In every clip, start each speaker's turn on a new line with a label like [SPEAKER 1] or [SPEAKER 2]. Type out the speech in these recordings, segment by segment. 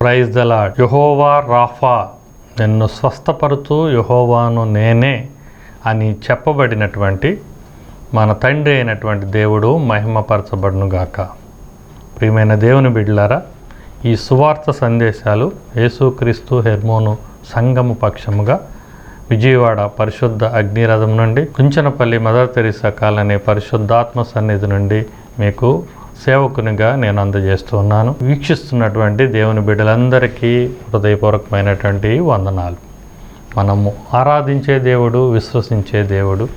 [SPEAKER 1] Praise the lord. Jehovah Rapha, నిన్ను స్వస్థపరుచు యెహోవాను నేనే అని చెప్పబడినటువంటి మన తండ్రి అయినటువంటి దేవుడు మహిమపరచబడునుగాక. ప్రియమైన దేవుని బిడ్డలారా, ఈ సువార్త సందేశాలు యేసుక్రీస్తు హెర్మోను సంఘము పక్షముగా విజయవాడ పరిశుద్ధ అగ్నిరథం నుండి, కుంచనపల్లి మదర్ తెరీసా కాలనీ పరిశుద్ధాత్మ సన్నిధి నుండి మీకు సేవకునిగా నేను అందజేస్తున్నాను. వీక్షిస్తున్నటువంటి దేవుని బిడ్డలందరికీ హృదయపూర్వకమైనటువంటి వందనాలు. మనము ఆరాధించే దేవుడు, విశ్వసించే దేవుడు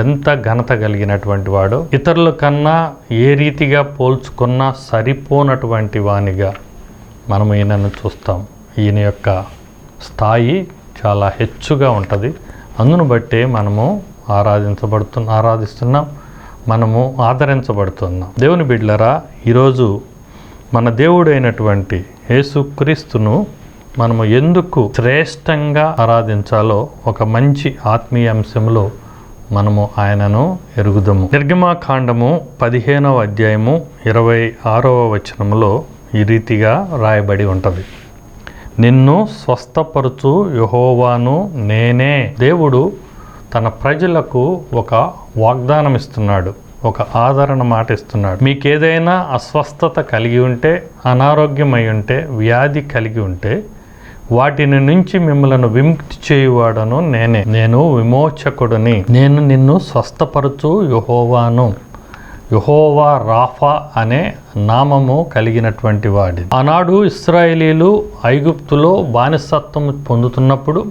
[SPEAKER 1] ఎంత ఘనత కలిగినటువంటి వాడో, ఇతరుల కన్నా ఏ రీతిగా పోల్చుకున్నా సరిపోనటువంటి వానిగా మనము ఈయనను చూస్తాం. ఈయన యొక్క స్థాయి చాలా హెచ్చుగా ఉంటుంది. అందును బట్టే మనము ఆరాధిస్తున్నాం, మనము ఆదరించబడుతున్నాం. దేవుని బిడ్డలారా, ఈరోజు మన దేవుడైనటువంటి యేసుక్రీస్తును మనము ఎందుకు శ్రేష్టంగా ఆరాధించాలో ఒక మంచి ఆత్మీయ అంశంలో మనము ఆయనను ఎరుగుదాము. నిర్గమాకాండము 15వ అధ్యాయము 26వ వచనంలో ఈ రీతిగా రాయబడి ఉంటుంది. నిన్ను స్వస్థపరుచు యెహోవాను నేనే. దేవుడు తన ప్రజలకు ఒక వాగ్దానం ఇస్తున్నాడు, ఒక ఆదరణ మాట ఇస్తున్నాడు. మీకు ఏదైనా అస్వస్థత కలిగి ఉంటే, అనారోగ్యమై ఉంటే, వ్యాధి కలిగి ఉంటే వాటిని నుంచి మిమ్మల్ని విముక్తి చేయువాడను నేనే. నేను విమోచకుడిని. నేను నిన్ను స్వస్థపరచు యెహోవాను. యెహోవా రాఫా అనే నామము కలిగినటువంటి వాడి. ఆనాడు ఇశ్రాయేలీలు ఐగుప్తులో బానిసత్వం పొందుతున్నప్పుడు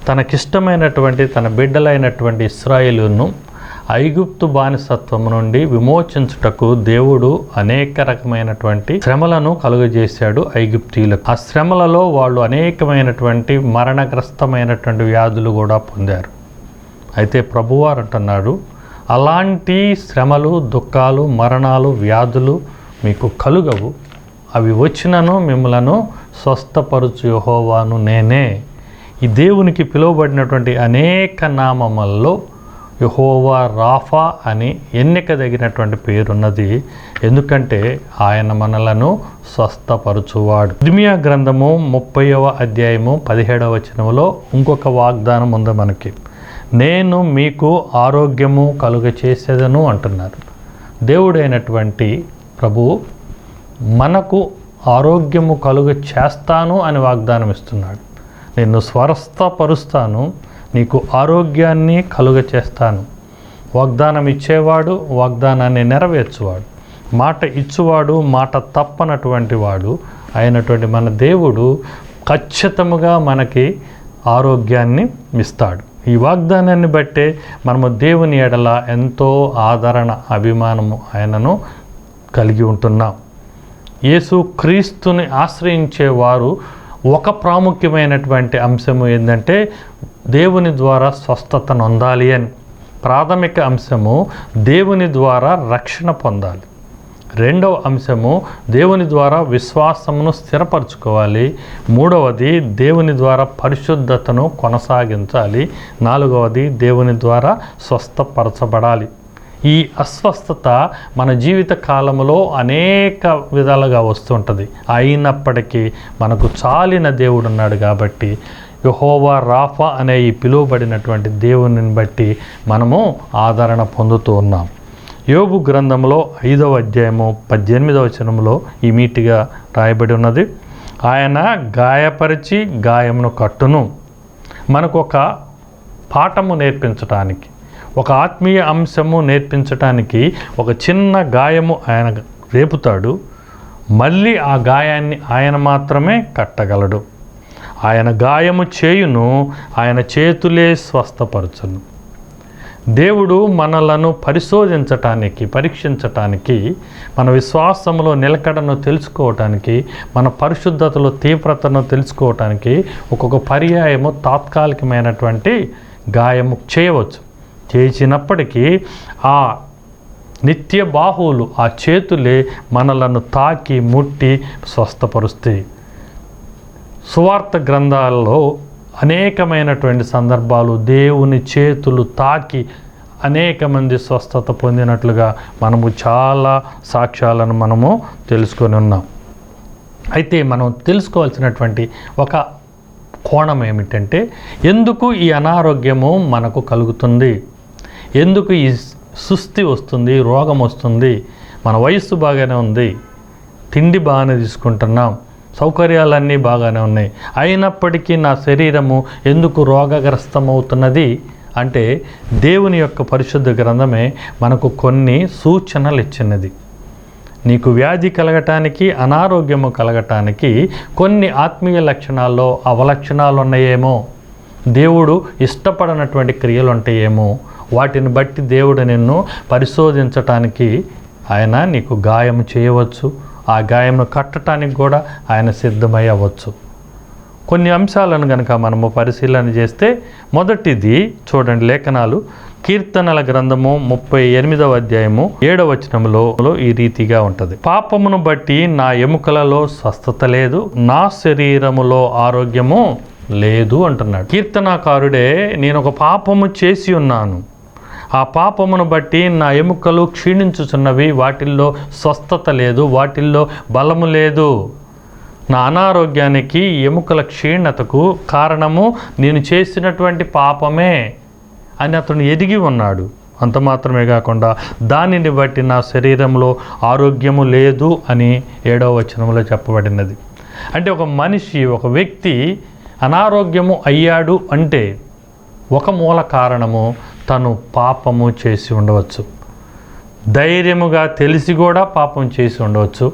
[SPEAKER 1] తనకిష్టమైనటువంటి తన బిడ్డలైనటువంటి ఇశ్రాయేలును ఐగుప్తు బానిసత్వము నుండి విమోచించుటకు దేవుడు అనేక రకమైనటువంటి శ్రమలను కలుగజేశాడు ఐగుప్తీయులకు. ఆ శ్రమలలో వాళ్ళు అనేకమైనటువంటి మరణగ్రస్తమైనటువంటి వ్యాధులు కూడా పొందారు. అయితే ప్రభువారు అంటున్నాడు, అలాంటి శ్రమలు, దుఃఖాలు, మరణాలు, వ్యాధులు మీకు కలుగవు. అవి వచ్చినను మిమ్మలను స్వస్థపరుచు యెహోవాను నేనే. ఈ దేవునికి పిలువబడినటువంటి అనేక నామములలో యెహోవా రాఫా అని ఎన్నికదగినటువంటి పేరున్నది. ఎందుకంటే ఆయన మనలను స్వస్థపరచువాడు. ఇర్మియా గ్రంథము 30వ అధ్యాయము 17వ వచనములో ఇంకొక వాగ్దానం ఉంది మనకి. నేను మీకు ఆరోగ్యము కలుగ చేసేదను అంటున్నారు. దేవుడైనటువంటి ప్రభువు మనకు ఆరోగ్యము కలుగ చేస్తాను అని వాగ్దానం ఇస్తున్నాడు. నిన్ను స్వస్థపరుస్తాను, నీకు ఆరోగ్యాన్ని కలుగ చేస్తాను. వాగ్దానం ఇచ్చేవాడు, వాగ్దానాన్ని నెరవేర్చువాడు, మాట ఇచ్చువాడు, మాట తప్పనటువంటి వాడు అయినటువంటి మన దేవుడు ఖచ్చితంగా మనకి ఆరోగ్యాన్ని ఇస్తాడు. ఈ వాగ్దానాన్ని బట్టే మనము దేవుని ఎడల ఎంతో ఆదరణ, అభిమానము ఆయనను కలిగి ఉంటున్నాం. యేసు క్రీస్తుని ఆశ్రయించేవారు ఒక ప్రాముఖ్యమైనటువంటి అంశము ఏంటంటే దేవుని ద్వారా స్వస్థత నొందాలి అని. ప్రాథమిక అంశము దేవుని ద్వారా రక్షణ పొందాలి. రెండవ అంశము దేవుని ద్వారా విశ్వాసమును స్థిరపరచుకోవాలి. మూడవది దేవుని ద్వారా పరిశుద్ధతను కొనసాగించాలి. నాలుగవది దేవుని ద్వారా స్వస్థపరచబడాలి. ఈ అస్వస్థత మన జీవిత కాలంలో అనేక విధాలుగా వస్తుంటుంది. అయినప్పటికీ మనకు చాలిన దేవుడు ఉన్నాడు కాబట్టి యెహోవా రాఫా అనే ఈ పిలువబడినటువంటి దేవుని బట్టి మనము ఆదరణ పొందుతూ ఉన్నాం. యోబు గ్రంథంలో 5వ అధ్యాయము 18వ వచనంలో ఈ మీటిగా రాయబడి ఉన్నది. ఆయన గాయపరిచి గాయమును కట్టును. మనకు ఒక పాఠము నేర్పించటానికి, ఒక ఆత్మీయ అంశము నేర్పించటానికి ఒక చిన్న గాయము ఆయన రేపుతాడు. మళ్ళీ ఆ గాయాన్ని ఆయన మాత్రమే కట్టగలడు. ఆయన గాయము చేయును, ఆయన చేతులే స్వస్థపరచును. దేవుడు మనలను పరిశోధించటానికి, పరీక్షించటానికి, మన విశ్వాసంలో నిలకడను తెలుసుకోవటానికి, మన పరిశుద్ధతలో తీవ్రతను తెలుసుకోవటానికి ఒక్కొక్క పర్యాయము తాత్కాలికమైనటువంటి గాయము చేయవచ్చు. చేసినప్పటికీ ఆ నిత్య బాహువులు, ఆ చేతులే మనలను తాకి ముట్టి స్వస్థపరుస్తాయి. సువార్త గ్రంథాల్లో అనేకమైనటువంటి సందర్భాలు దేవుని చేతులు తాకి అనేక మంది స్వస్థత పొందినట్లుగా మనము చాలా సాక్ష్యాలను మనము తెలుసుకొని ఉన్నాం. అయితే మనం తెలుసుకోవాల్సినటువంటి ఒక కోణం ఏమిటంటే, ఎందుకు ఈ అనారోగ్యము మనకు కలుగుతుంది, ఎందుకు ఈ సుస్థి వస్తుంది, రోగం వస్తుంది. మన వయస్సు బాగానే ఉంది, తిండి బాగానే తీసుకుంటున్నాం, సౌకర్యాలన్నీ బాగానే ఉన్నాయి, అయినప్పటికీ నా శరీరము ఎందుకు రోగగ్రస్తమవుతున్నది అంటే దేవుని యొక్క పరిశుద్ధ గ్రంథమే మనకు కొన్ని సూచనలు ఇచ్చినది. నీకు వ్యాధి కలగటానికి, అనారోగ్యము కలగటానికి కొన్ని ఆత్మీయ లక్షణాల్లో అవలక్షణాలు ఉన్నాయేమో, దేవుడు ఇష్టపడనటువంటి క్రియలు ఉంటాయేమో, వాటిని బట్టి దేవుడు నిన్ను పరిశోధించటానికి ఆయన నీకు గాయం చేయవచ్చు. ఆ గాయమును కట్టడానికి కూడా ఆయన సిద్ధమై అవ్వచ్చు. కొన్ని అంశాలను కనుక మనము పరిశీలన చేస్తే, మొదటిది చూడండి, లేఖనాలు కీర్తనల గ్రంథము 38వ అధ్యాయము 7వ వచనములో ఈ రీతిగా ఉంటుంది. పాపమును బట్టి నా ఎముకలలో స్వస్థత లేదు, నా శరీరములో ఆరోగ్యము లేదు అంటున్నాడు. కీర్తనాకారుడే, నేను ఒక పాపము చేసి ఉన్నాను, ఆ పాపమును బట్టి నా ఎముకలు క్షీణించుచున్నవి, వాటిల్లో స్వస్థత లేదు, వాటిల్లో బలము లేదు. నా అనారోగ్యానికి, ఎముకల క్షీణతకు కారణము నేను చేసినటువంటి పాపమే అని అతను ఎదిగి ఉన్నాడు. అంత మాత్రమే కాకుండా దానిని బట్టి నా శరీరంలో ఆరోగ్యము లేదు అని 7వ వచనంలో చెప్పబడినది. అంటే ఒక మనిషి, ఒక వ్యక్తి అనారోగ్యము అయ్యాడు అంటే ఒక మూల కారణము తను పాపము చేసి ఉండవచ్చు. ధైర్యముగా తెలిసి కూడా పాపం చేసి ఉండవచ్చు,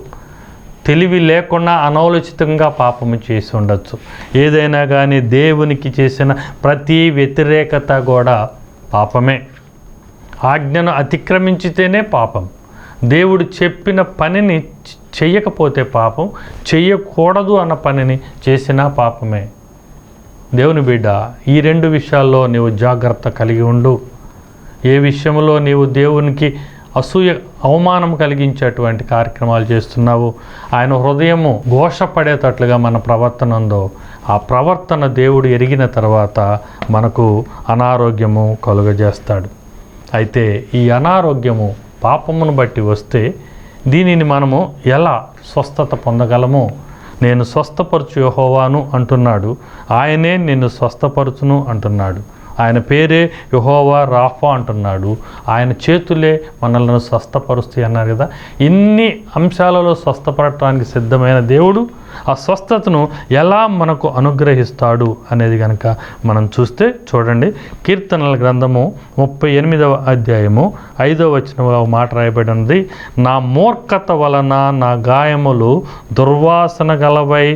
[SPEAKER 1] తెలివి లేకుండా అనౌలచితంగా పాపము చేసి ఉండొచ్చు. ఏదైనా కానీ దేవునికి చేసిన ప్రతి వ్యతిరేకత కూడా పాపమే. ఆజ్ఞను అతిక్రమించితేనే పాపం. దేవుడు చెప్పిన పనిని చెయ్యకపోతే పాపం, చెయ్యకూడదు అన్న పనిని చేసినా పాపమే. దేవుని బిడ్డ, ఈ రెండు విషయాల్లో నీవు జాగ్రత్త కలిగి ఉండు. ఏ విషయంలో నీవు దేవునికి అసూయ, అవమానం కలిగించేటువంటి కార్యక్రమాలు చేస్తున్నావు, ఆయన హృదయము ఘోషపడేటట్లుగా మన ప్రవర్తన ఉందో, ఆ ప్రవర్తన దేవుడు ఎరిగిన తర్వాత మనకు అనారోగ్యము కలుగజేస్తాడు. అయితే ఈ అనారోగ్యము పాపమును బట్టి వస్తే దీనిని మనము ఎలా స్వస్థత పొందగలము? నేను స్వస్థపరచు యెహోవాను అంటున్నాడు, ఆయనే నిన్ను స్వస్థపరచును అంటున్నాడు. ఆయన పేరే యెహోవా రాఫా అంటున్నాడు. ఆయన చేతులే మనల్ని స్వస్థపరుస్తాయి అన్నారు కదా. ఇన్ని అంశాలలో స్వస్థపడటానికి సిద్ధమైన దేవుడు ఆ స్వస్థతను ఎలా మనకు అనుగ్రహిస్తాడు అనేది కనుక మనం చూస్తే చూడండి, కీర్తనల గ్రంథము 38వ అధ్యాయము 5వ వచనంలో మాట రాయబడి ఉంది. నా మూర్ఖత వలన నా గాయములు దుర్వాసన గలవై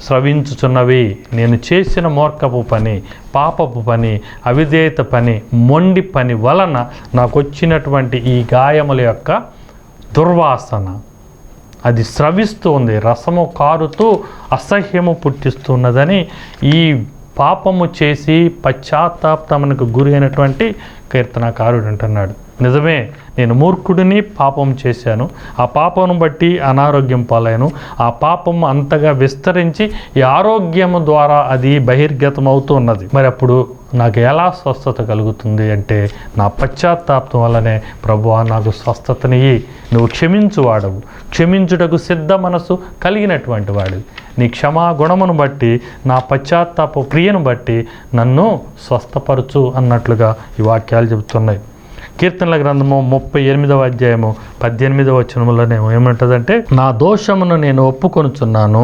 [SPEAKER 1] స్రవించుచున్నవి. నేను చేసిన మూర్ఖపు పని, పాపపు పని, అవిధేయత పని, మొండి పని వలన నాకు వచ్చినటువంటి ఈ గాయముల యొక్క దుర్వాసన అది స్రవిస్తుంది, రసము కారుతూ అసహ్యము పుట్టిస్తున్నదని ఈ పాపము చేసి పశ్చాత్తాపమునకు గురి అయినటువంటి కీర్తనకారుడు అంటున్నాడు. నిజమే, నేను మూర్ఖుడిని, పాపం చేశాను, ఆ పాపను బట్టి అనారోగ్యం పాలయ్యాను, ఆ పాపం అంతగా విస్తరించి ఈ ఆరోగ్యము ద్వారా అది బహిర్గతం అవుతూ ఉన్నది. మరి అప్పుడు నాకు ఎలా స్వస్థత కలుగుతుంది అంటే, నా పశ్చాత్తాపం వల్లనే ప్రభువా నాకు స్వస్థతనియ్యి, నువ్వు క్షమించువాడవు, క్షమించుటకు సిద్ధ మనసు కలిగినటువంటి వాడు, నీ క్షమాగుణమును బట్టి, నా పశ్చాత్తాప క్రియను బట్టి నన్ను స్వస్థపరచు అన్నట్లుగా ఈ వాక్యాలు చెబుతున్నాయి. కీర్తనల గ్రంథము 38వ అధ్యాయము 18వ వచనములోనే ఏమంటుందంటే, నా దోషమును నేను ఒప్పుకొనుచున్నాను,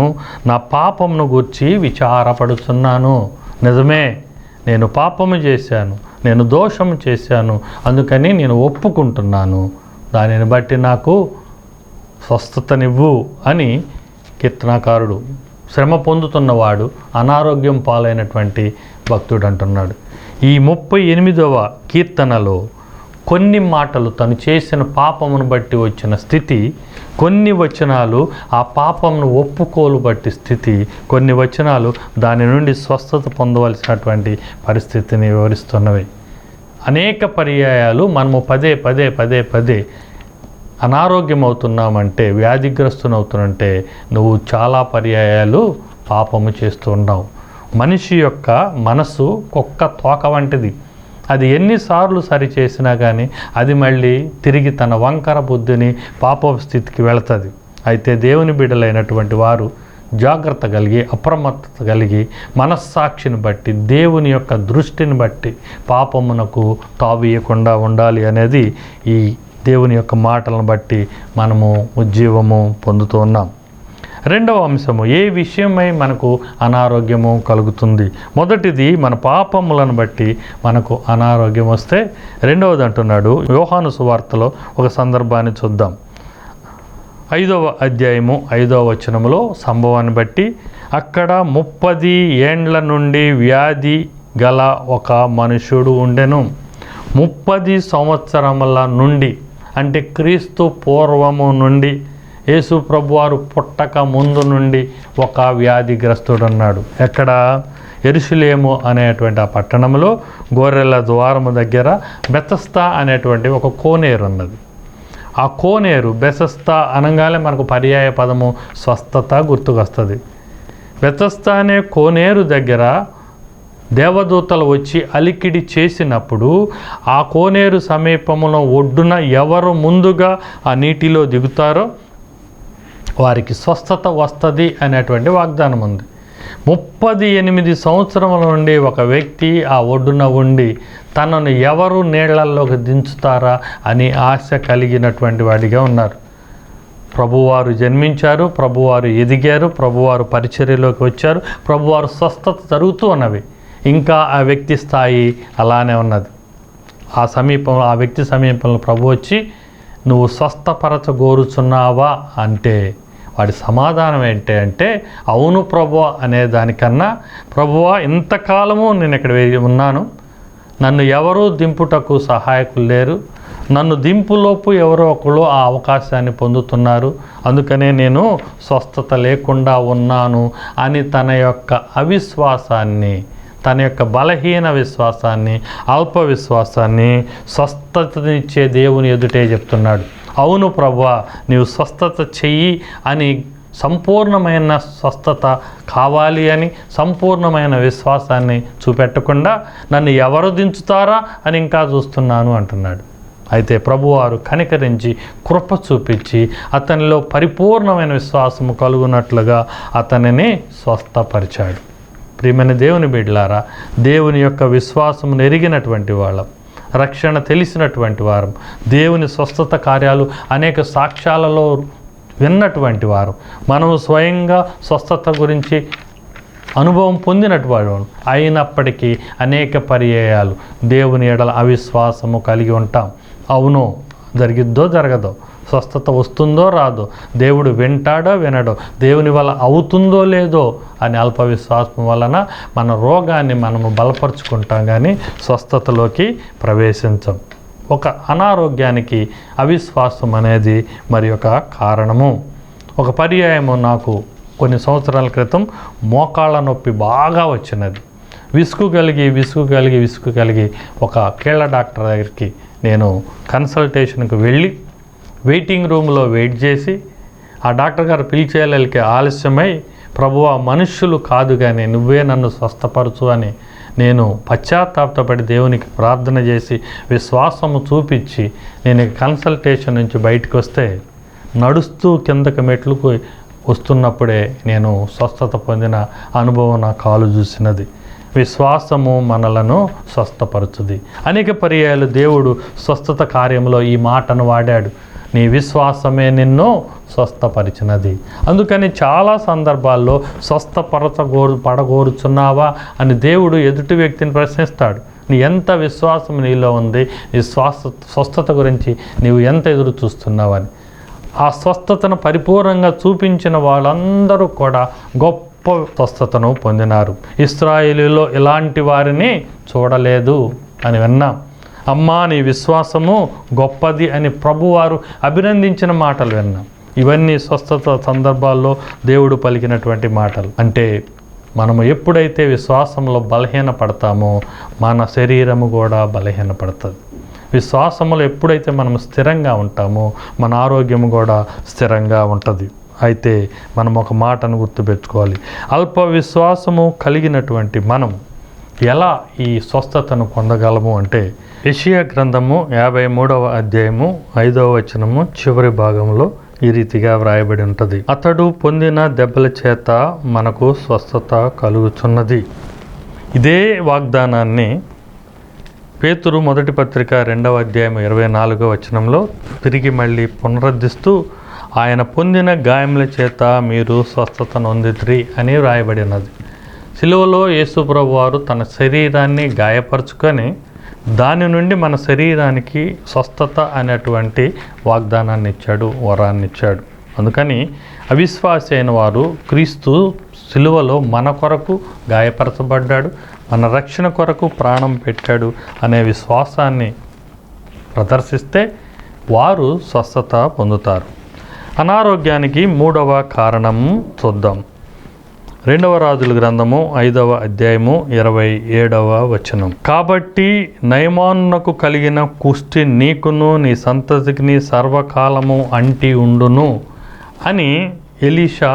[SPEAKER 1] నా పాపమును గూర్చి విచారపడుచున్నాను. నిజమే, నేను పాపము చేశాను, నేను దోషము చేశాను, అందుకని నేను ఒప్పుకుంటున్నాను, దానిని బట్టి నాకు స్వస్థతనివ్వు అని కీర్తనాకారుడు, శ్రమ పొందుతున్నవాడు, అనారోగ్యం పాలైనటువంటి భక్తుడు అంటున్నాడు. ఈ 38వ కీర్తనలో కొన్ని మాటలు తను చేసిన పాపమును బట్టి వచ్చిన స్థితి, కొన్ని వచనాలు ఆ పాపమును ఒప్పుకోలు బట్టి స్థితి, కొన్ని వచనాలు దాని నుండి స్వస్థత పొందవలసినటువంటి పరిస్థితిని వివరిస్తున్నవి. అనేక పర్యాయాలు మనము పదే పదే పదే పదే అనారోగ్యం అవుతున్నామంటే, వ్యాధిగ్రస్తునవుతున్నంటే నువ్వు చాలా పర్యాయాలు పాపము చేస్తూ ఉన్నావు. మనిషి యొక్క మనసు కుక్క తోక వంటిది. అది ఎన్నిసార్లు సరిచేసినా కానీ అది మళ్ళీ తిరిగి తన వంకర బుద్ధిని పాప స్థితికి వెళుతుంది. అయితే దేవుని బిడ్డలైనటువంటి వారు జాగ్రత్త కలిగి, అప్రమత్తత కలిగి, మనస్సాక్షిని బట్టి, దేవుని యొక్క దృష్టిని బట్టి పాపమునకు తావీయకుండా ఉండాలి అనేది ఈ దేవుని యొక్క మాటలను బట్టి మనము ఉజ్జీవము పొందుతూ ఉన్నాం. రెండవ అంశము, ఏ విషయమై మనకు అనారోగ్యము కలుగుతుంది. మొదటిది మన పాపములను బట్టి మనకు అనారోగ్యం వస్తే, రెండవది అంటున్నాడు యోహాను సువార్తలో ఒక సందర్భాన్ని చూద్దాం. 5వ అధ్యాయము 5వ వచనములో సంభవాన్ని బట్టి, అక్కడ 30 ఏండ్ల నుండి వ్యాధి గల ఒక మనుషుడు ఉండెను. 30 సంవత్సరముల నుండి, అంటే క్రీస్తు పూర్వము నుండి, యేసు ప్రభువారు పుట్టక ముందు నుండి ఒక వ్యాధిగ్రస్తుడు ఉన్నాడు. ఎక్కడ? యెరూషలేము అనేటువంటి ఆ పట్టణంలో గొర్రెల ద్వారము దగ్గర బెతస్దా అనేటువంటి ఒక కోనేరు ఉన్నది. ఆ కోనేరు, బెతస్దా అనగానే మనకు పర్యాయ పదము స్వస్థత గుర్తుకొస్తుంది. బెతస్దా అనే కోనేరు దగ్గర దేవదూతలు వచ్చి అలికిడి చేసినప్పుడు ఆ కోనేరు సమీపంలో ఒడ్డున ఎవరు ముందుగా ఆ నీటిలో దిగుతారో వారికి స్వస్థత వస్తుంది అనేటువంటి వాగ్దానం ఉంది. 38 సంవత్సరముల నుండి ఒక వ్యక్తి ఆ ఒడ్డున ఉండి తనను ఎవరు నీళ్లలోకి దించుతారా అని ఆశ కలిగినటువంటి వాడిగా ఉన్నారు. ప్రభువారు జన్మించారు, ప్రభువారు ఎదిగారు, ప్రభువారు పరిచర్యలోకి వచ్చారు, ప్రభువారు స్వస్థత జరుగుతూ ఉన్నవి. ఇంకా ఆ వ్యక్తి స్థాయి అలానే ఉన్నది. ఆ వ్యక్తి సమీపంలో ప్రభు వచ్చి, నువ్వు స్వస్థపరచగోరుచున్నావా అంటే వాడి సమాధానం ఏంటి అంటే, అవును ప్రభువా అనే దానికన్నా, ప్రభువా ఇంతకాలము నేను ఇక్కడ ఉన్నాను, నన్ను ఎవరూ దింపుటకు సహాయకులు లేరు, నన్ను దింపులోపు ఎవరో ఒకరు ఆ అవకాశాన్ని పొందుతున్నారు, అందుకనే నేను స్వస్థత లేకుండా ఉన్నాను అని తన యొక్క అవిశ్వాసాన్ని, తన యొక్క బలహీన విశ్వాసాన్ని, అల్ప విశ్వాసాన్ని స్వస్థతనిచ్చే దేవుని ఎదుటే చెప్తున్నాడు. అవును ప్రభువా, నీవు స్వస్థత చెయ్యి అని, సంపూర్ణమైన స్వస్థత కావాలి అని సంపూర్ణమైన విశ్వాసాన్ని చూపెట్టకుండా నన్ను ఎవరు దించుతారా అని ఇంకా చూస్తున్నాను అంటున్నాడు. అయితే ప్రభువారు కనికరించి కృప చూపించి అతనిలో పరిపూర్ణమైన విశ్వాసము కలుగునట్లుగా అతనిని స్వస్థపరిచాడు. ప్రియమైన దేవుని బిడ్డలారా, దేవుని యొక్క విశ్వాసమును ఎరిగినటువంటి వాళ్ళం, రక్షణ తెలిసినటువంటి వారం, దేవుని స్వస్థత కార్యాలు అనేక సాక్ష్యాలలో విన్నటువంటి వారు, మనము స్వయంగా స్వస్థత గురించి అనుభవం పొందినటువంటి వాడు అయినప్పటికీ అనేక పర్యాయాలు దేవుని ఎడల అవిశ్వాసము కలిగి ఉంటాం. అవునో జరిగిద్దో జరగదో, స్వస్థత వస్తుందో రాదో, దేవుడు వింటాడో వినడో, దేవుని వల్ల అవుతుందో లేదో అని అల్ప విశ్వాసం వలన మన రోగాన్ని మనము బలపరుచుకుంటాం, కానీ స్వస్థతలోకి ప్రవేశించం. ఒక అనారోగ్యానికి అవిశ్వాసం అనేది మరి ఒక కారణము. ఒక పర్యాయము నాకు కొన్ని సంవత్సరాల క్రితం మోకాళ్ళ నొప్పి బాగా వచ్చినది. విసుగు కలిగి ఒక కీళ్ళ డాక్టర్ దగ్గరికి నేను కన్సల్టేషన్కి వెళ్ళి వెయిటింగ్ రూమ్లో వెయిట్ చేసి, ఆ డాక్టర్ గారు పిలిచేళ్ళకి ఆలస్యమై, ప్రభువా మనుష్యులు కాదు కానీ నువ్వే నన్ను స్వస్థపరచు అని నేను పశ్చాత్తాపపడి దేవునికి ప్రార్థన చేసి విశ్వాసము చూపించి నేను కన్సల్టేషన్ నుంచి బయటకు వస్తే, నడుస్తూ కిందకి మెట్లకు వస్తున్నప్పుడే నేను స్వస్థత పొందిన అనుభవం నా కాలు చూసినది. విశ్వాసము మనలను స్వస్థపరచుది. అనేక పర్యాయాలు దేవుడు స్వస్థత కార్యంలో ఈ మాటను వాడాడు, నీ విశ్వాసమే నిన్ను స్వస్థపరిచినది. అందుకని చాలా సందర్భాల్లో పడగోరుచున్నావా అని దేవుడు ఎదుటి వ్యక్తిని ప్రశ్నిస్తాడు. నీ ఎంత విశ్వాసం నీలో ఉంది, నీ స్వస్థత గురించి నీవు ఎంత ఎదురు చూస్తున్నావని. ఆ స్వస్థతను పరిపూర్ణంగా చూపించిన వాళ్ళందరూ కూడా గొప్ప స్వస్థతను పొందినారు. ఇశ్రాయేలులో ఇలాంటి వారిని చూడలేదు అని విన్నాం. అమ్మా నీ విశ్వాసము గొప్పది అని ప్రభువారు అభినందించిన మాటలు విన్నాం. ఇవన్నీ స్వస్థత సందర్భాల్లో దేవుడు పలికినటువంటి మాటలు. అంటే మనము ఎప్పుడైతే విశ్వాసంలో బలహీనపడతామో మన శరీరము కూడా బలహీనపడుతుంది. విశ్వాసములో ఎప్పుడైతే మనం స్థిరంగా ఉంటామో మన ఆరోగ్యము కూడా స్థిరంగా ఉంటుంది. అయితే మనం ఒక మాటను గుర్తుపెట్టుకోవాలి, అల్ప విశ్వాసము కలిగినటువంటి మనం ఎలా ఈ స్వస్థతను పొందగలము అంటే, యెషయా గ్రంథము 53వ అధ్యాయము 5వ వచనము చివరి భాగంలో ఈ రీతిగా వ్రాయబడి ఉంటుంది. అతడు పొందిన దెబ్బల చేత మనకు స్వస్థత కలుగుచున్నది. ఇదే వాగ్దానాన్ని పేతురు మొదటి పత్రిక 2వ అధ్యాయం 24వ వచనంలో తిరిగి మళ్ళీ పునరుద్ధరిస్తూ ఆయన పొందిన గాయముల చేత మీరు స్వస్థత నొందితిరి అని వ్రాయబడినది. సిలువలో యేసు ప్రభువు వారు తన శరీరాన్ని గాయపరుచుకొని దాని నుండి మన శరీరానికి స్వస్థత అనేటువంటి వాగ్దానాన్ని ఇచ్చాడు, వరాన్ని ఇచ్చాడు. అందుకని అవిశ్వాసి అయిన వారు క్రీస్తు సిలువలో మన కొరకు గాయపరచబడ్డాడు, మన రక్షణ కొరకు ప్రాణం పెట్టాడు అనే విశ్వాసాన్ని ప్రదర్శిస్తే వారు స్వస్థత పొందుతారు. అనారోగ్యానికి 3వ కారణం చూద్దాం. 2వ రాజుల గ్రంథము 5వ అధ్యాయము 27వ వచనం. కాబట్టి నయమానునకు కలిగిన కుష్టి నీకును నీ సంతతికి సర్వకాలము అంటి ఉండును అని ఎలీషా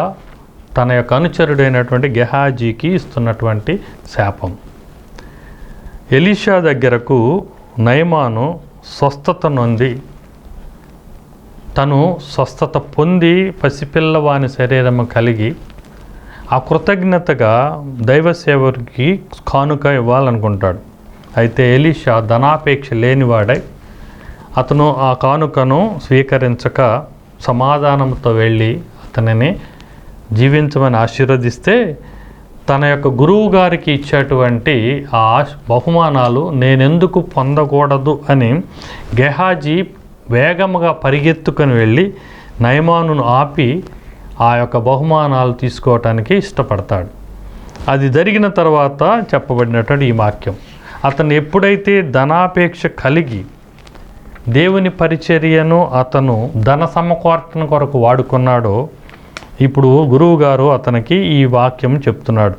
[SPEAKER 1] తన యొక్క అనుచరుడైనటువంటి గెహాజీకి ఇస్తున్నటువంటి శాపం. ఎలీషా దగ్గరకు నయమాను స్వస్థత నొంది తను స్వస్థత పొంది పసిపిల్లవాని శరీరము కలిగి ఆ కృతజ్ఞతగా దైవ సేవకి కానుక ఇవ్వాలనుకుంటాడు. అయితే ఎలీషా ధనాపేక్ష లేనివాడై అతను ఆ కానుకను స్వీకరించక సమాధానంతో వెళ్ళి అతనిని జీవించమని ఆశీర్వదిస్తే తన యొక్క గురువు గారికి ఇచ్చేటువంటి ఆ బహుమానాలు నేనెందుకు పొందకూడదు అని గెహాజీ వేగముగా పరిగెత్తుకొని వెళ్ళి నయమానును ఆపి ఆ యొక్క బహుమానాలు తీసుకోవటానికి ఇష్టపడతాడు. అది జరిగిన తర్వాత చెప్పబడినటువంటి ఈ వాక్యం, అతను ఎప్పుడైతే ధనాపేక్ష కలిగి దేవుని పరిచర్యను అతను ధన సమకూర్చన కొరకు వాడుకున్నాడో ఇప్పుడు గురువుగారు అతనికి ఈ వాక్యం చెప్తున్నాడు.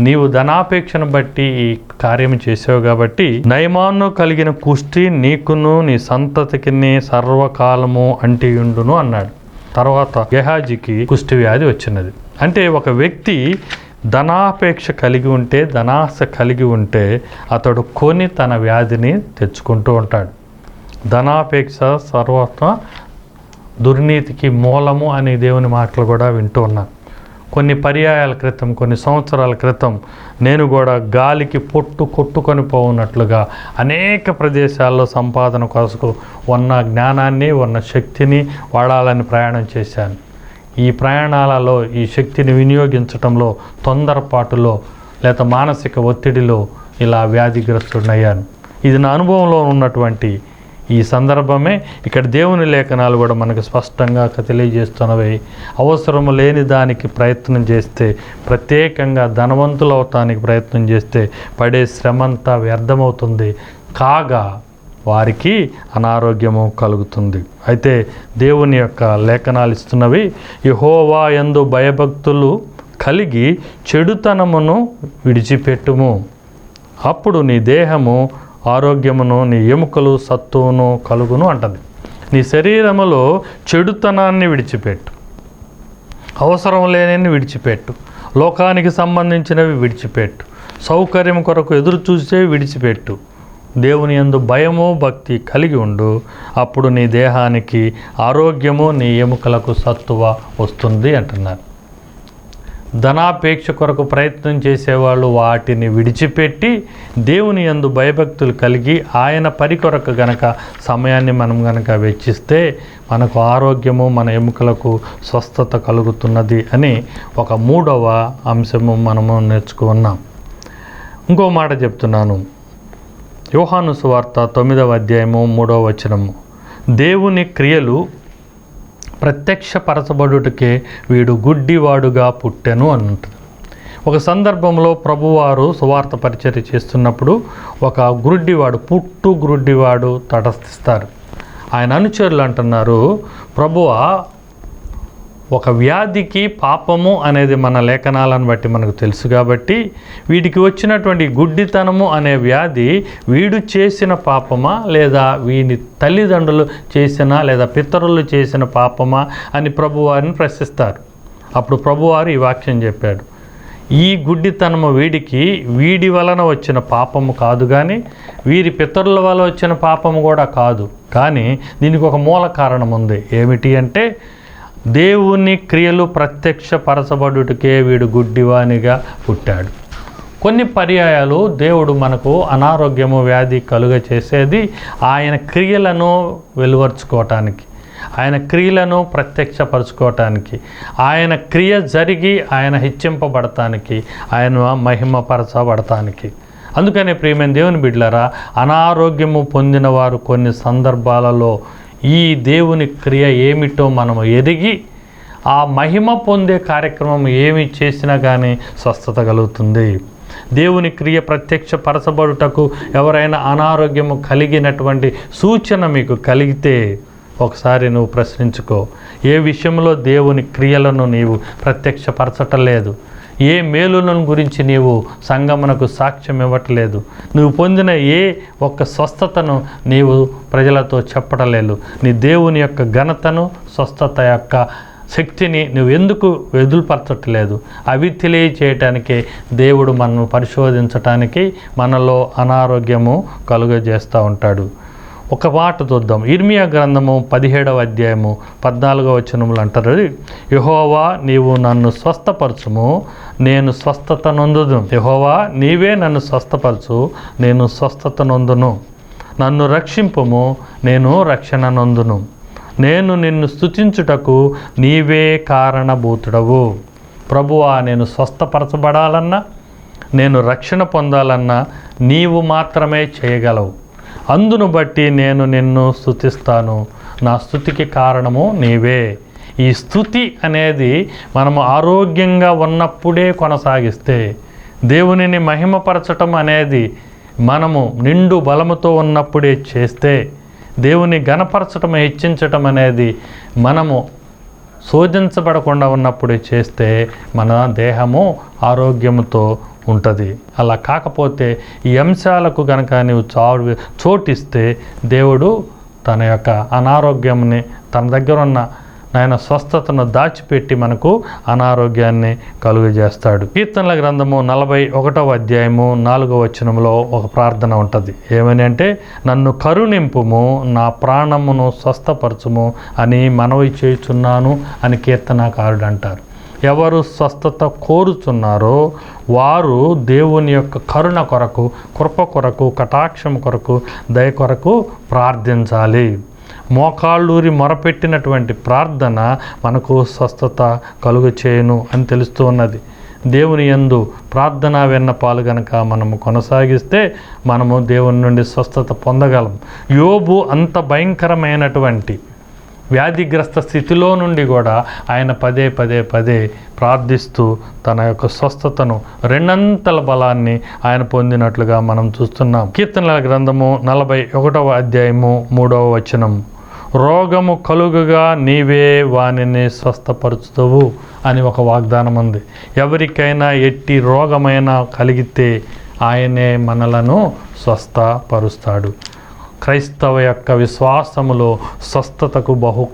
[SPEAKER 1] నీవు ధనాపేక్షను బట్టి ఈ కార్యం చేసావు కాబట్టి నయమాను కలిగిన కుష్టి నీకును నీ సంతతికి సర్వకాలము అంటియుండును అన్నాడు. తర్వాత గెహాజీకి కుష్టి వ్యాధి వచ్చినది. అంటే ఒక వ్యక్తి ధనాపేక్ష కలిగి ఉంటే, ధనాశ కలిగి ఉంటే అతడు కొని తన వ్యాధిని తెచ్చుకుంటూ ఉంటాడు. ధనాపేక్ష సర్వత్వ దుర్నీతికి మూలము అనే దేవుని మాటలు కూడా వింటూ ఉన్నాను. కొన్ని పర్యాయాల క్రితం, కొన్ని సంవత్సరాల క్రితం నేను కూడా గాలికి కొట్టుకొని పోవున్నట్లుగా అనేక ప్రదేశాల్లో సంపాదన కొరకు ఉన్న జ్ఞానాన్ని, ఉన్న శక్తిని వాడాలని ప్రయాణం చేశాను. ఈ ప్రయాణాలలో ఈ శక్తిని వినియోగించడంలో తొందరపాటులో లేదా మానసిక ఒత్తిడిలో ఇలా వ్యాధిగ్రస్తుడయ్యాను. ఇది నా అనుభవంలో ఉన్నటువంటి ఈ సందర్భమే ఇక్కడ దేవుని లేఖనాలు కూడా మనకు స్పష్టంగా తెలియజేస్తున్నవి. అవసరము లేని దానికి ప్రయత్నం చేస్తే, ప్రత్యేకంగా ధనవంతులు అవటానికి ప్రయత్నం చేస్తే పడే శ్రమంతా వ్యర్థమవుతుంది, కాగా వారికి అనారోగ్యము కలుగుతుంది. అయితే దేవుని యొక్క లేఖనాలు ఇస్తున్నవి, యెహోవా యందు భయభక్తులు కలిగి చెడుతనమును విడిచిపెట్టుము, అప్పుడు నీ దేహము ఆరోగ్యమును నీ ఎముకలు సత్తువును కలుగును అంటది. నీ శరీరములో చెడుతనాన్ని విడిచిపెట్టు, అవసరం లేనిని విడిచిపెట్టు, లోకానికి సంబంధించినవి విడిచిపెట్టు, సౌకర్యం కొరకు ఎదురు చూసే విడిచిపెట్టు, దేవుని యందు భయము భక్తి కలిగి ఉండు, అప్పుడు నీ దేహానికి ఆరోగ్యము నీ ఎముకలకు సత్తువ వస్తుంది అంటున్నారు. ధనాపేక్ష కొరకు ప్రయత్నం చేసేవాళ్ళు వాటిని విడిచిపెట్టి దేవుని యందు భయభక్తులు కలిగి ఆయన పని కొరకు గనక సమయాన్ని మనం గనక వెచ్చిస్తే మనకు ఆరోగ్యము, మన ఎముకలకు స్వస్థత కలుగుతున్నది అని ఒక 3వ అంశము మనము నేర్చుకున్నాం. ఇంకో మాట చెప్తున్నాను. యోహాను సువార్త 9వ అధ్యాయము 3వ వచనము, దేవుని క్రియలు ప్రత్యక్షపరచబడుటకే వీడు గుడ్డివాడుగా పుట్టెను అంటుంది. ఒక సందర్భంలో ప్రభువారు సువార్త పరిచర్య చేస్తున్నప్పుడు ఒక గుడ్డివాడు తటస్థిస్తారు. ఆయన అనుచరులు అంటున్నారు, ప్రభువా, ఒక వ్యాధికి పాపము అనేది మన లేఖనాలను బట్టి మనకు తెలుసు కాబట్టి వీడికి వచ్చినటువంటి గుడ్డితనము అనే వ్యాధి వీడు చేసిన పాపమా లేదా వీని తల్లిదండ్రులు చేసిన లేదా పితరులు చేసిన పాపమా అని ప్రభువారిని ప్రశ్నిస్తారు. అప్పుడు ప్రభువారు ఈ వాక్యం చెప్పాడు, ఈ గుడ్డితనము వీడి వలన వచ్చిన పాపము కాదు, కానీ వీరి పితరుల వల్ల వచ్చిన పాపము కూడా కాదు, కానీ దీనికి ఒక మూల కారణం ఉంది. ఏమిటి అంటే దేవుని క్రియలు ప్రత్యక్షపరచబడుటకే వీడు గుడ్డివానిగా పుట్టాడు. కొన్ని పర్యాయాలు దేవుడు మనకు అనారోగ్యము, వ్యాధి కలుగ చేసేది ఆయన క్రియలను వెలువరుచుకోవటానికి, ఆయన క్రియలను ప్రత్యక్షపరచుకోవటానికి, ఆయన క్రియ జరిగి ఆయన హెచ్చింపబడటానికి, ఆయన మహిమపరచబడటానికి. అందుకనే ప్రియమైన దేవుని బిడ్డలారా, అనారోగ్యము పొందిన వారు కొన్ని సందర్భాలలో ఈ దేవుని క్రియ ఏమిటో మనము ఎరిగి ఆ మహిమ పొందే కార్యక్రమం ఏమి చేసినా కానీ స్వస్థత కలుగుతుంది. దేవుని క్రియ ప్రత్యక్షపరచబడుటకు ఎవరైనా అనారోగ్యము కలిగినటువంటి సూచన మీకు కలిగితే ఒకసారి నువ్వు ప్రశ్నించుకో. ఏ విషయంలో దేవుని క్రియలను నీవు ప్రత్యక్షపరచటలేదు, ఏ మేలులను గురించి నీవు సంగమునకు సాక్ష్యం ఇవ్వట్లేదు, నువ్వు పొందిన ఏ ఒక్క స్వస్థతను నీవు ప్రజలతో చెప్పటలేదు, నీ దేవుని యొక్క ఘనతను, స్వస్థత యొక్క శక్తిని నువ్వు ఎందుకు వెదులుపరచట్లేదు? అవి తెలియచేయటానికే దేవుడు మనను పరిశోధించటానికి మనలో అనారోగ్యము కలుగజేస్తూ ఉంటాడు. ఒక మాట చూద్దాం. ఇర్మియా గ్రంథము 17వ అధ్యాయము 14వ వచనములు అంటారు, యెహోవా నీవు నన్ను స్వస్థపరచుము, నేను స్వస్థత నొందును. యెహోవా నీవే నన్ను స్వస్థపరచు, నేను స్వస్థత నొందును. నన్ను రక్షింపుము, నేను రక్షణ నొందును. నేను నిన్ను స్తుతించుటకు నీవే కారణభూతుడవు. ప్రభువా, నేను స్వస్థపరచబడాలన్నా, నేను రక్షణ పొందాలన్నా నీవు మాత్రమే చేయగలవు. అందును బట్టి నేను నిన్ను స్తుతిస్తాను. నా స్తుతికి కారణము నీవే. ఈ స్తుతి అనేది మనము ఆరోగ్యంగా ఉన్నప్పుడే కొనసాగిస్తే, దేవునిని మహిమపరచటం అనేది మనము నిండు బలముతో ఉన్నప్పుడే చేస్తే, దేవుని ఘనపరచటం, హెచ్చించటం అనేది మనము శోధించబడకుండా ఉన్నప్పుడే చేస్తే మన దేహము ఆరోగ్యముతో ఉంటుంది. అలా కాకపోతే ఈ అంశాలకు కనుక నీవు చోటిస్తే దేవుడు తన యొక్క అనారోగ్యంని, తన దగ్గర ఉన్న ఆయన స్వస్థతను దాచిపెట్టి మనకు అనారోగ్యాన్ని కలుగజేస్తాడు. కీర్తనల గ్రంథము 41వ అధ్యాయము 4వ వచనంలో ఒక ప్రార్థన ఉంటుంది. ఏమని అంటే, నన్ను కరుణింపుము, నా ప్రాణమును స్వస్థపరచుము అని మనవి చేయుచున్నాను అని కీర్తనాకారుడు అంటారు. ఎవరు స్వస్థత కోరుచున్నారో వారు దేవుని యొక్క కరుణ కొరకు, కృప కొరకు, కటాక్షం కొరకు, దయ కొరకు ప్రార్థించాలి. మోకాళ్ళూరి మొరపెట్టినటువంటి ప్రార్థన మనకు స్వస్థత కలుగు చేయను అని తెలుస్తూ ఉన్నది. దేవుని యందు ప్రార్థనా విన్నపాలు గనక మనము కొనసాగిస్తే మనము దేవుని నుండి స్వస్థత పొందగలం. యోబు అంత భయంకరమైనటువంటి వ్యాధిగ్రస్త స్థితిలో నుండి కూడా ఆయన పదే ప్రార్థిస్తూ తన యొక్క స్వస్థతను, రెండంతల బలాన్ని ఆయన పొందినట్లుగా మనం చూస్తున్నాం. కీర్తనల గ్రంథము 41వ అధ్యాయము 3వ వచనం, రోగము కలుగగా నీవే వానిని స్వస్థపరచుతావు అని ఒక వాగ్దానం ఉంది. ఎవరికైనా ఎట్టి రోగమైనా కలిగితే ఆయనే మనలను స్వస్థపరుస్తాడు. క్రైస్తవ యొక్క విశ్వాసములో స్వస్థతకు బహు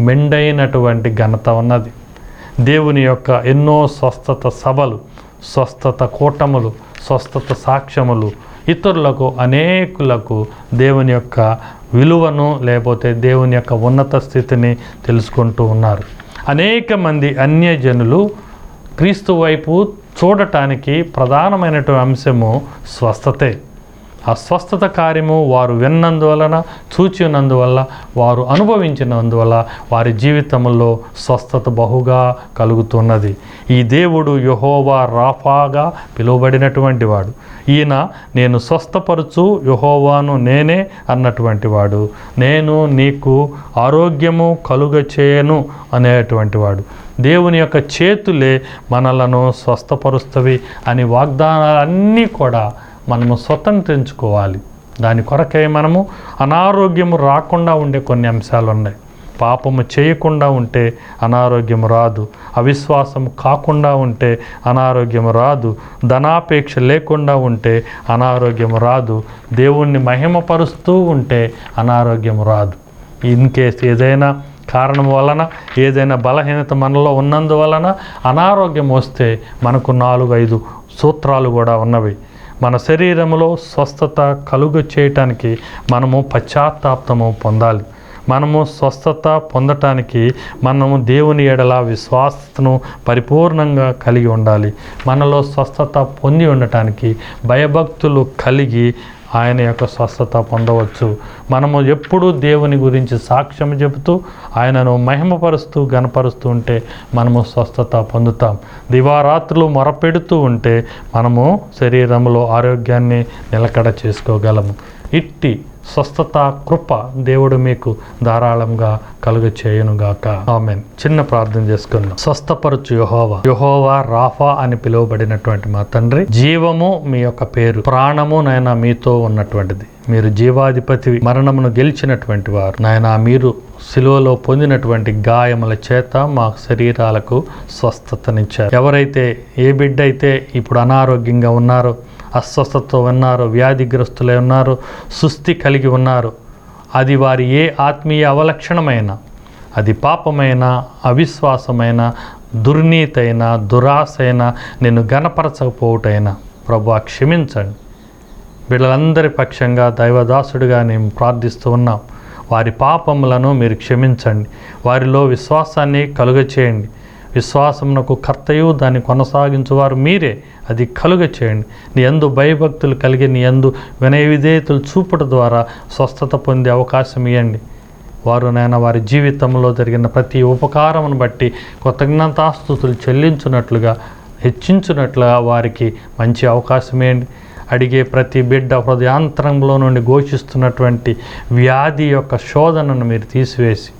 [SPEAKER 1] మెండైనటువంటి ఘనత ఉన్నది. దేవుని యొక్క ఎన్నో స్వస్థత సభలు, స్వస్థత కూటములు, స్వస్థత సాక్ష్యములు ఇతరులకు, అనేకులకు దేవుని యొక్క విలువను, లేకపోతే దేవుని యొక్క ఉన్నత స్థితిని తెలుసుకుంటూ ఉన్నారు. అనేక మంది అన్యజనులు క్రీస్తు వైపు చూడటానికి ప్రధానమైనటువంటి అంశము స్వస్థతే. ఆ స్వస్థత కార్యము వారు విన్నందువలన, చూచినందువల్ల, వారు అనుభవించినందువల్ల వారి జీవితంలో స్వస్థత బహుగా కలుగుతున్నది. ఈ దేవుడు యెహోవా రాఫాగా పిలువబడినటువంటి వాడు. ఈయన నేను స్వస్థపరచు యెహోవాను నేనే అన్నటువంటి వాడు. నేను నీకు ఆరోగ్యము కలుగచేయను అనేటువంటి వాడు. దేవుని యొక్క చేతులే మనలను స్వస్థపరుస్తవి అని వాగ్దానాలన్నీ కూడా మనము స్వతంత్రించుకోవాలి. దాని కొరకై మనము అనారోగ్యము రాకుండా ఉండే కొన్ని అంశాలు ఉన్నాయి. పాపము చేయకుండా ఉంటే అనారోగ్యము రాదు, అవిశ్వాసము కాకుండా ఉంటే అనారోగ్యము రాదు, ధనాపేక్ష లేకుండా ఉంటే అనారోగ్యము రాదు, దేవుణ్ణి మహిమపరుస్తూ ఉంటే అనారోగ్యము రాదు. ఇన్ కేస్ ఏదైనా కారణం వలన, ఏదైనా బలహీనత మనలో ఉన్నందువలన అనారోగ్యం వస్తే మనకు 4-5 సూత్రాలు కూడా ఉన్నవి. మన శరీరంలో స్వస్థత కలుగ చేయటానికి మనము పశ్చాత్తాపము పొందాలి. మనము స్వస్థత పొందటానికి మనము దేవుని ఎడల విశ్వాసతను పరిపూర్ణంగా కలిగి ఉండాలి. మనలో స్వస్థత పొంది ఉండటానికి భయభక్తులు కలిగి ఆయన యొక్క స్వస్థత పొందవచ్చు. మనము ఎప్పుడూ దేవుని గురించి సాక్ష్యం చెబుతూ ఆయనను మహిమపరుస్తూ గణపరుస్తూ ఉంటే మనము స్వస్థత పొందుతాం. దివారాత్రులు మొరపెడుతూ ఉంటే మనము శరీరంలో ఆరోగ్యాన్ని నిలకడ చేసుకోగలము. ఇట్టి స్వస్థత కృప దేవుడు మీకు ధారాళంగా కలుగ చేయునుగాక. ఆమేన్. చిన్న ప్రార్థన చేసుకుందాం. స్వస్థపరచు యెహోవా, యెహోవా రాఫా అని పిలువబడినటువంటి మా తండ్రి, జీవము మీ యొక్క పేరు, ప్రాణము నాయన మీతో ఉన్నటువంటిది. మీరు జీవాధిపతి, మరణమును గెలిచినటువంటి వారు నాయన. మీరు సిలువలో పొందినటువంటి గాయముల చేత మా శరీరాలకు స్వస్థతనిచ్చారు. ఎవరైతే ఏ బిడ్డ అయితే ఇప్పుడు అనారోగ్యంగా ఉన్నారో, అస్వస్థతతో ఉన్నారు, వ్యాధిగ్రస్తులై ఉన్నారు, సుస్థి కలిగి ఉన్నారు, అది వారి ఏ ఆత్మీయ అవలక్షణమైన, అది పాపమైన, అవిశ్వాసమైన, దుర్నీతైన, దురాశైన, నిన్ను గణపరచకపోవటైనా ప్రభువా క్షమించండి. వీళ్ళందరి పక్షంగా దైవదాసుడిగా నేను ప్రార్థిస్తూ ఉన్నాం. వారి పాపములను మీరు క్షమించండి. వారిలో విశ్వాసాన్ని కలుగచేయండి. విశ్వాసమునకు కర్తయు దాన్ని కొనసాగించువారు మీరే, అది కలుగ చేయండి. నీ యందు భయభక్తులు కలిగి నీ యందు వినయ విధేయతలు చూపుట ద్వారా స్వస్థత పొందే అవకాశం ఇవ్వండి. వారు నాయన వారి జీవితంలో జరిగిన ప్రతి ఉపకారమును బట్టి కృతజ్ఞతాస్తుతులు చెల్లించున్నట్లుగా, హెచ్చించున్నట్లుగా వారికి మంచి అవకాశం ఇవ్వండి. అడిగే ప్రతి బిడ్డ హృదయాంతరంలో నుండి ఘోషిస్తున్నటువంటి వ్యాధి యొక్క శోధనను మీరు తీసివేసి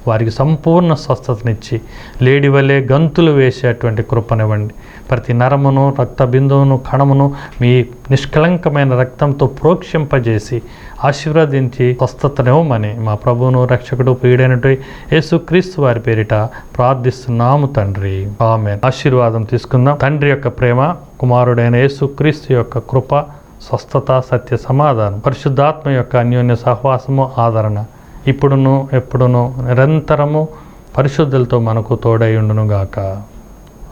[SPEAKER 1] వారికి సంపూర్ణ స్వస్థతనిచ్చి లేడి వలె గంతులు వేసేటువంటి కృపనివ్వండి. ప్రతి నరమును, రక్త బిందువును, కణమును మీ నిష్కలంకమైన రక్తంతో ప్రోక్షింపజేసి ఆశీర్వదించి స్వస్థతనివ్వమని మా ప్రభువును రక్షకుడు ప్రియుడైనటువంటి యేసుక్రీస్తు వారి పేరిట ప్రార్థిస్తున్నాము తండ్రి. ఆమేన్. ఆశీర్వాదం తీసుకుందాం. తండ్రి యొక్క ప్రేమ, కుమారుడైన యేసుక్రీస్తు యొక్క కృప, స్వస్థత, సత్య సమాధానం, పరిశుద్ధాత్మ యొక్క అన్యోన్య సహవాసము, ఆదరణ ఇప్పుడును ఎప్పుడును నిరంతరము పరిశుద్ధులతో మనకు తోడైయుండునుగాక.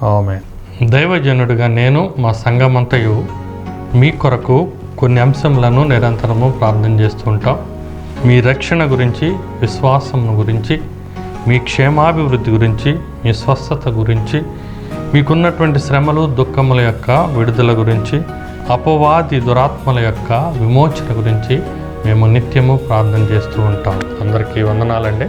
[SPEAKER 1] ఆమేన్. దైవజనుడిగా నేను మా సంఘమంతయు మీ కొరకు కొన్ని అంశములను నిరంతరము ప్రార్థన చేస్తూ ఉంటాం. మీ రక్షణ గురించి, విశ్వాసం గురించి, మీ క్షేమాభివృద్ధి గురించి, మీ స్వస్థత గురించి, మీకున్నటువంటి శ్రమలు, దుఃఖముల యొక్క విడుదల గురించి, అపవాది దురాత్మల యొక్క విమోచన గురించి మేము నిత్యము ప్రార్థన చేస్తూ ఉంటాం. అందరికీ వందనాలండి.